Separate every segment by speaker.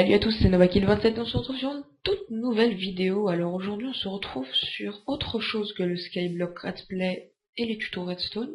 Speaker 1: Salut à tous, c'est Novakil27, on se retrouve sur une toute nouvelle vidéo. Alors aujourd'hui on se retrouve sur autre chose que le Skyblock Redplay et les tutos Redstone.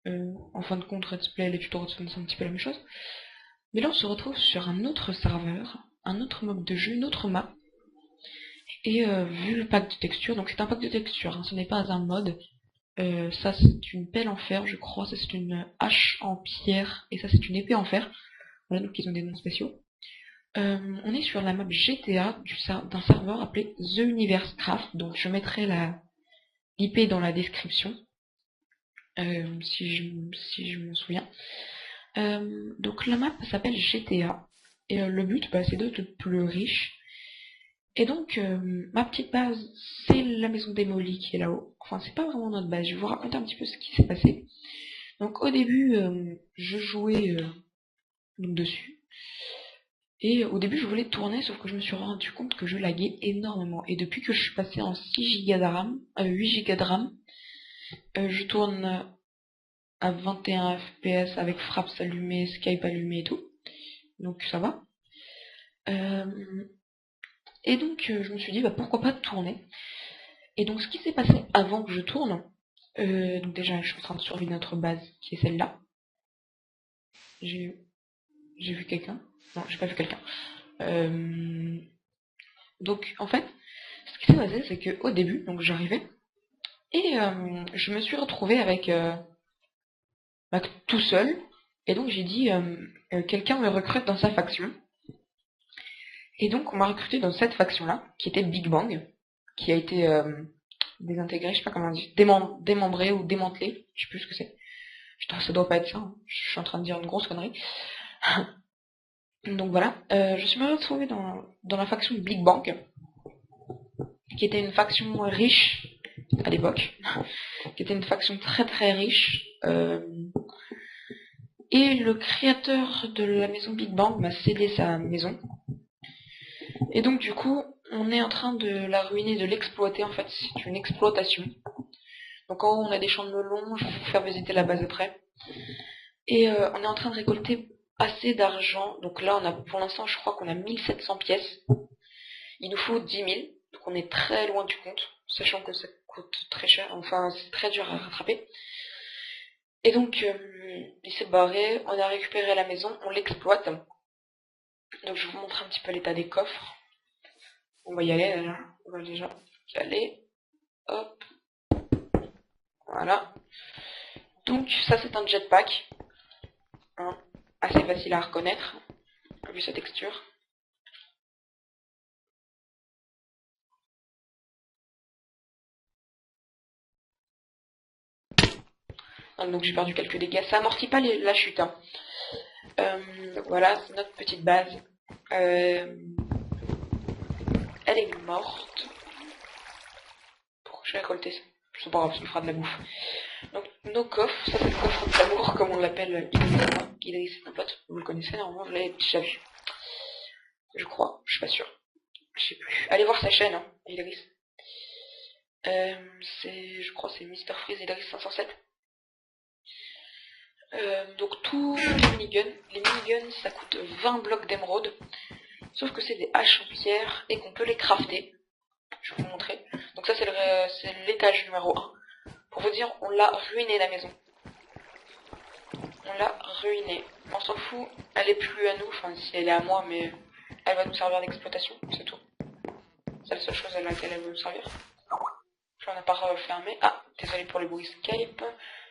Speaker 1: En fin de compte, Redplay et les tutos Redstone c'est un petit peu la même chose. Mais là on se retrouve sur un autre serveur, un autre mode de jeu, une autre map. Et vu le pack de textures, donc c'est un pack de textures, hein, ce n'est pas un mode. Ça c'est une pelle en fer je crois, ça c'est une hache en pierre et ça c'est une épée en fer. Voilà, donc ils ont des noms spéciaux. On est sur la map GTA d'un serveur appelé The Universe Craft, donc je mettrai l'IP dans la description, si je m'en souviens. Donc la map s'appelle GTA, et le but c'est d'être le plus riche. Et donc ma petite base, c'est la maison démolie qui est là-haut. Enfin c'est pas vraiment notre base, je vais vous raconter un petit peu ce qui s'est passé. Donc au début, je jouais donc dessus. Et au début je voulais tourner, sauf que je me suis rendu compte que je laguais énormément. Et depuis que je suis passé en 6 Go de RAM, 8 Go de RAM, je tourne à 21 FPS avec Fraps allumé, Skype allumé et tout. Donc ça va. Et donc je me suis dit pourquoi pas tourner. Et donc ce qui s'est passé avant que je tourne, donc déjà je suis en train de surveiller notre base qui est celle-là. J'ai vu quelqu'un. Non, j'ai pas vu quelqu'un. Donc en fait, ce qui s'est passé, c'est que au début, donc j'arrivais et je me suis retrouvée avec tout seul. Et donc j'ai dit quelqu'un me recrute dans sa faction. Et donc on m'a recruté dans cette faction-là, qui était Big Bang, qui a été désintégrée, je sais pas comment on dit, démembrée ou démantelée, je sais plus ce que c'est. Ça doit pas être ça, hein. Je suis en train de dire une grosse connerie. Donc voilà, je suis me retrouvée dans la faction Big Bang, qui était une faction riche à l'époque, qui était une faction très très riche, et le créateur de la maison Big Bang m'a cédé sa maison, et donc du coup on est en train de la ruiner, de l'exploiter. En fait c'est une exploitation. Donc en haut on a des champs de melons, je vais vous faire visiter la base après, et on est en train de récolter assez d'argent. Donc là on a, pour l'instant je crois qu'on a 1700 pièces, il nous faut 10 000, donc on est très loin du compte, sachant que ça coûte très cher, enfin c'est très dur à rattraper. Et donc il s'est barré, on a récupéré la maison, on l'exploite. Donc je vais vous montrer un petit peu l'état des coffres. On va y aller déjà, on va déjà y aller, hop, voilà. Donc ça c'est un jetpack, hein, assez facile à reconnaître, vu sa texture. Donc j'ai perdu quelques dégâts, ça amortit pas la chute, hein. Voilà, c'est notre petite base. Elle est morte. Pourquoi j'ai récolté ça? C'est pas grave, ça me fera de la bouffe. Donc nos coffres, ça c'est le coffre de l'amour comme on l'appelle Idriss. Idriss c'est un pote, vous le connaissez normalement, vous l'avez déjà vu. Je crois, je suis pas sûr. Je sais plus. Allez voir sa chaîne, hein, Idriss. Je crois c'est Mr Freeze Idriss 507. Donc tous les miniguns ça coûte 20 blocs d'émeraude, sauf que c'est des haches en pierre et qu'on peut les crafter. Je vais vous montrer. Donc ça c'est l'étage numéro 1. Pour vous dire, on l'a ruiné la maison. On l'a ruinée. On s'en fout, elle est plus à nous, enfin si elle est à moi, mais elle va nous servir d'exploitation, c'est tout. C'est la seule chose à laquelle elle veut nous servir. Puis on n'a pas refermé. Ah, désolé pour les bruits Skype.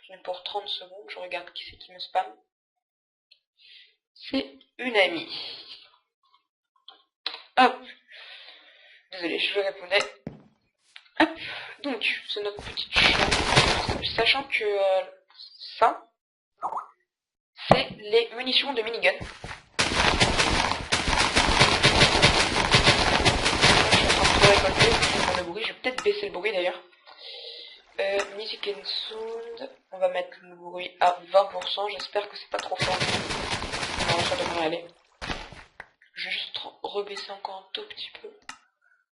Speaker 1: Je viens pour 30 secondes, je regarde qui c'est qui me spam. C'est une amie. Hop. Désolé, je lui répondais. Hop. Donc, c'est notre petite chambre. Sachant que ça, c'est les munitions de minigun. Je suis en train de récolter, je le bruit. Je vais peut-être baisser le bruit d'ailleurs. Music and Sound, on va mettre le bruit à 20%, j'espère que c'est pas trop fort. Non, ça devrait aller. Je vais juste rebaisser encore un tout petit peu,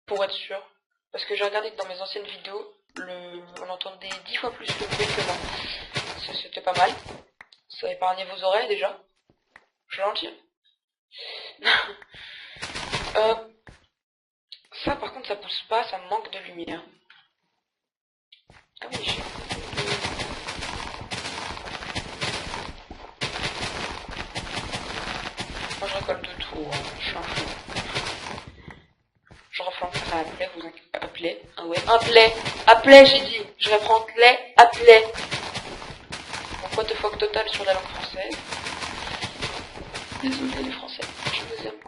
Speaker 1: pour être sûr. Parce que j'ai regardé que dans mes anciennes vidéos, on entendait 10 fois plus le bruit que moi. C'était pas mal. Ça épargnait vos oreilles déjà. Je suis gentil. Ça par contre ça pousse pas, ça manque de lumière. Ah oui, moi je récolte de tout, hein. Je suis un fou. Je reprends ça à plaie, vous appelez. Ah ouais, un plaie. Appelez, j'ai dit. Je reprends plaie, appelez. Donc what the fuck total sur la langue française. Désolé les français, je vous aime.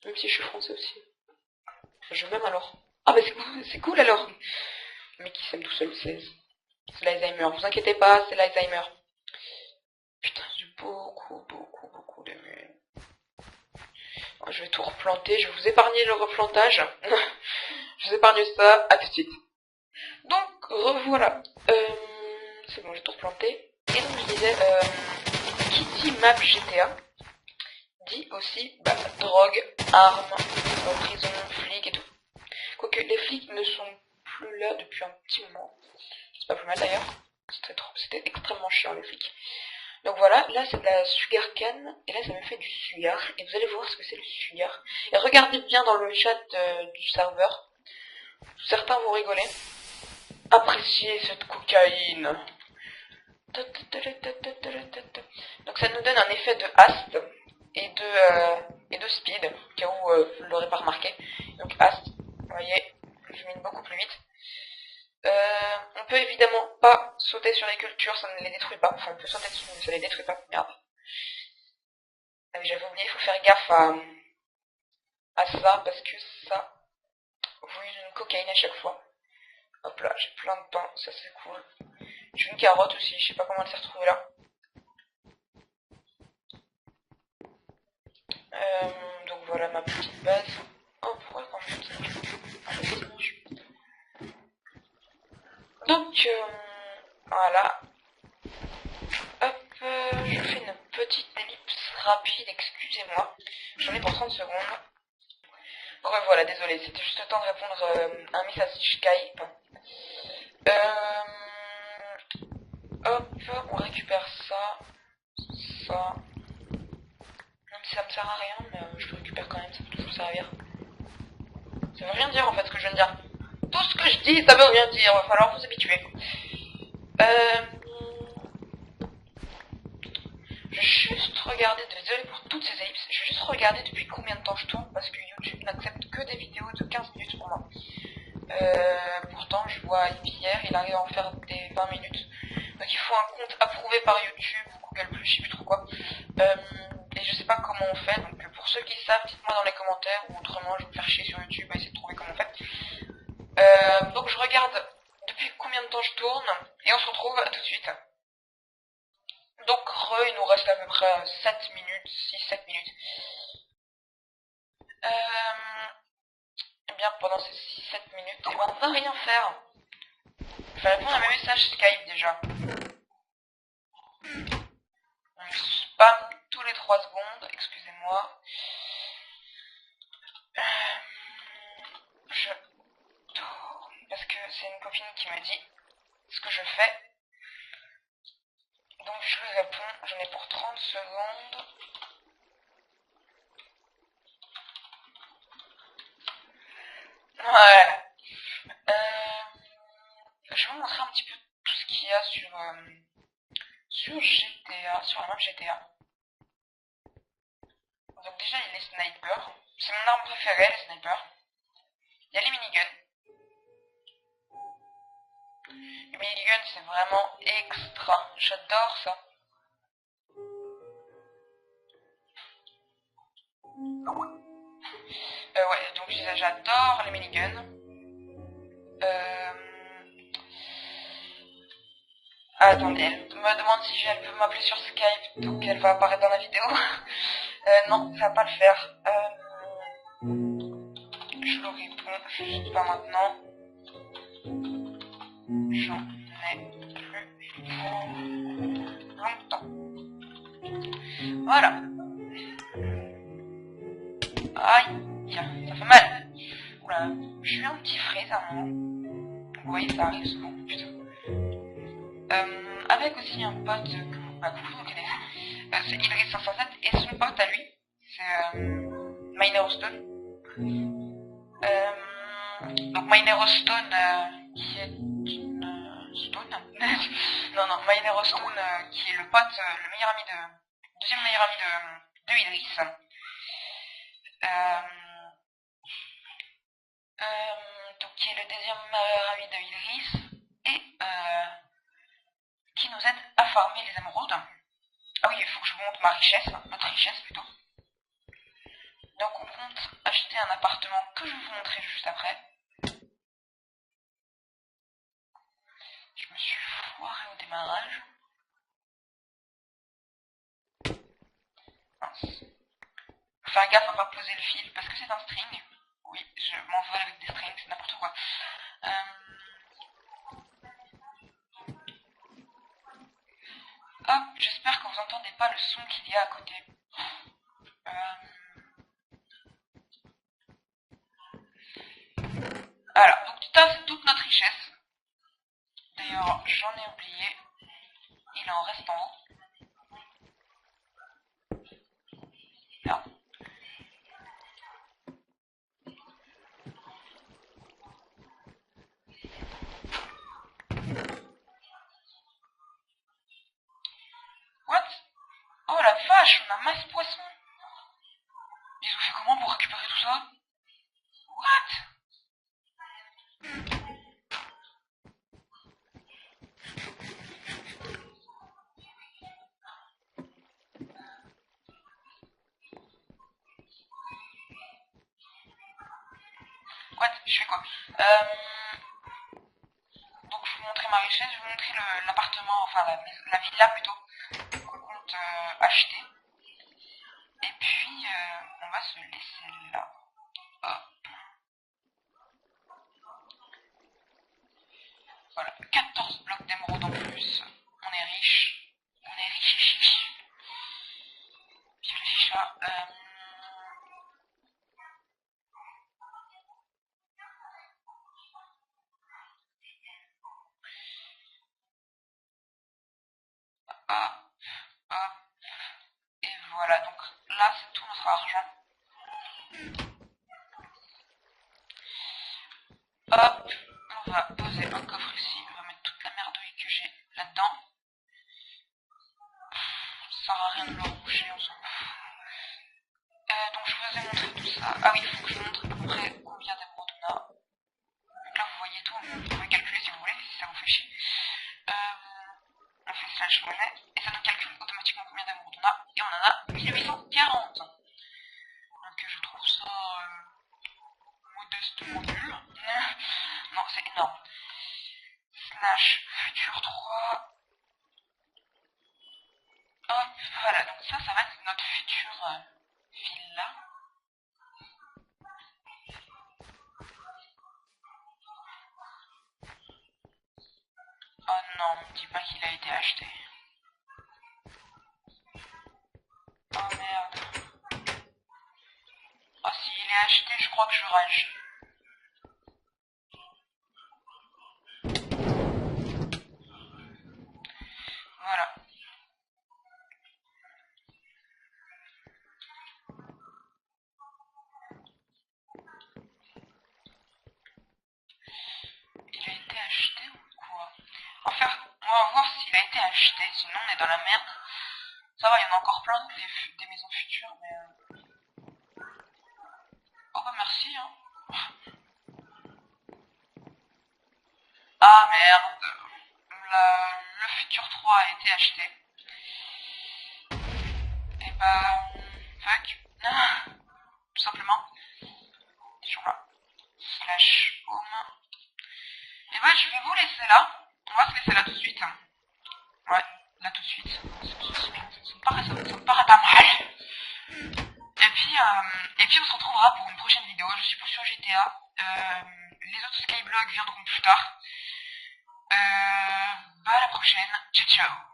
Speaker 1: Même si je suis français aussi. Je m'aime alors. Ah bah c'est cool alors. Mais qui s'aime tout seul, c'est l'Alzheimer. Vous inquiétez pas, c'est l'Alzheimer. Putain, j'ai beaucoup d'aimé. Je vais tout replanter, je vais vous épargner le replantage. Je vous épargne ça, à tout de suite. Donc, revoilà. C'est bon, j'ai tout replanté. Et donc, je disais, qui dit map GTA, dit aussi drogue, armes, prison, flics et tout. Quoique les flics ne sont plus là depuis un petit moment. C'est pas plus mal d'ailleurs. C'était extrêmement chiant les flics. Donc voilà, là c'est de la sugar cane, et là ça me fait du sugar, et vous allez voir ce que c'est le sugar. Et regardez bien dans le chat du serveur, certains vont rigoler. Appréciez cette cocaïne. Donc ça nous donne un effet de hast et de speed, au cas où vous l'aurez pas remarqué. Donc hast, vous voyez, je mine beaucoup plus vite. On peut évidemment pas sauter sur les cultures, ça ne les détruit pas. Enfin, on peut sauter dessus, mais ça les détruit pas. Merde. Ah oui, j'avais oublié, il faut faire gaffe à ça, parce que ça vous use une cocaïne à chaque fois. Hop là, j'ai plein de pain, ça c'est cool. J'ai une carotte aussi, je sais pas comment elle s'est retrouvée là. Donc voilà ma petite base. Oh, pourquoi quand je fais ça donc, voilà. Hop, je fais une petite ellipse rapide, excusez-moi. J'en ai pour 30 secondes. Voilà, désolé, c'était juste le temps de répondre à un message Skype. Hop, on récupère ça, ça. Même si ça me sert à rien, mais je le récupère quand même, ça peut toujours servir. Ça veut rien dire en fait ce que je viens de dire. Tout ce que je dis, ça veut rien dire, va falloir vous habituer. Je vais juste regarder, désolé pour toutes ces ellipses, je vais juste regarder depuis combien de temps je tourne, parce que YouTube n'accepte que des vidéos de 15 minutes pour moi. Pourtant, je vois Pierre, il arrive à en faire des 20 minutes. Donc il faut un compte approuvé par YouTube ou Google+, je sais plus trop quoi. Et je sais pas comment on fait, donc pour ceux qui savent, dites-moi dans les commentaires, ou autrement je vais me faire chier sur YouTube à essayer de trouver comment on fait. Donc je regarde depuis combien de temps je tourne, et on se retrouve à tout de suite. Donc il nous reste à peu près 7 minutes, 6-7 minutes. Et bien pendant ces 6-7 minutes, on va rien faire. Je vais répondre à mes messages Skype déjà. On spam tous les 3 secondes, excusez-moi. Je tourne parce que c'est une copine qui me dit ce que je fais. Donc je lui réponds, j'en ai pour 30 secondes. Ouais. Je vais vous montrer un petit peu tout ce qu'il y a sur GTA, sur la map GTA. Donc déjà il y a les snipers. C'est mon arme préférée, les snipers. Il y a les miniguns. Les miniguns c'est vraiment extra. J'adore ça. Ouais, donc j'adore les miniguns. Attendez, elle me demande si elle peut m'appeler sur Skype, donc elle va apparaître dans la vidéo. Non, ça va pas le faire. Je le réponds, juste pas maintenant. J'en ai plus pour longtemps. Voilà. Aïe, ça fait mal. Oula, je suis un petit frais à un moment. Vous voyez, ça arrive souvent, putain. Avec aussi un pote que vous connaissez, c'est Idris507, et son pote à lui, c'est Minerstone. Donc Minero Stone, qui est une stone. non, Minero Stone, qui est le pote, le meilleur ami deuxième meilleur ami de Idris. Donc qui est le deuxième meilleur ami de Idris et qui nous aide à farmer les émeraudes. Ah oui, il faut que je vous montre ma richesse, notre richesse plutôt. Donc on compte acheter un appartement que je vais vous montrer juste après. Je me suis foiré au démarrage. Mince. Faire gaffe à pas poser le fil parce que c'est un string. Oui, je m'envole avec des strings, c'est n'importe quoi. Hop, j'espère que vous entendez pas le son qu'il y a à côté. Alors, donc ça c'est toute notre richesse. D'ailleurs, j'en ai oublié. Il en reste en haut. Là. What? Oh la vache, on a masse poisson. Ils ont fait comment pour récupérer tout ça? What? What? Je fais quoi? Donc je vais vous montrer ma richesse, je vais vous montrer l'appartement, enfin la villa plutôt, qu'on compte acheter. Et puis on va se laisser là. Hop. Voilà, 14 blocs d'émeraude en plus. On est riche. On est riche. Vive les chichas. Hop. Et voilà, donc là c'est tout notre argent. Hop, on va poser un coffre ici, on va mettre toute la merdouille que j'ai là-dedans. Ça sert à rien de le rouger, on s'en fout. Donc je vous ai montré tout ça. Ah oui, il faut que je vous montre à peu près combien d'émeraudes on a. Donc là vous voyez tout, vous pouvez calculer si vous voulez, si ça vous fait chier. On fait slash monnaie, et ça nous calcule automatiquement combien d'émeraudes on a, et on en a 1840. Donc je trouve ça modestement nul. Non, c'est énorme. Slash futur 3. Hop, voilà, donc ça va être notre future villa. Oh non, on me dit pas qu'il a été acheté. Oh merde. Oh, s'il est acheté, je crois que je rage. Voilà. Il a été acheté ou quoi? Enfin, on va voir s'il a été acheté, sinon on est dans la merde. Ça va, il y en a encore plein des maisons futures, mais... Oh bah merci, hein. Ah merde. Le futur 3 a été acheté. Et bah... fuck. Tout simplement. Sur là. Slash home. Et bah je vais vous laisser là. On va se laisser là tout de suite. Ouais, là tout de suite. Ça me paraît pas mal. Et puis on se retrouvera pour une prochaine vidéo. Je suis plus sur GTA. Les autres skyblogs viendront plus tard. Bah à la prochaine. Ciao ciao.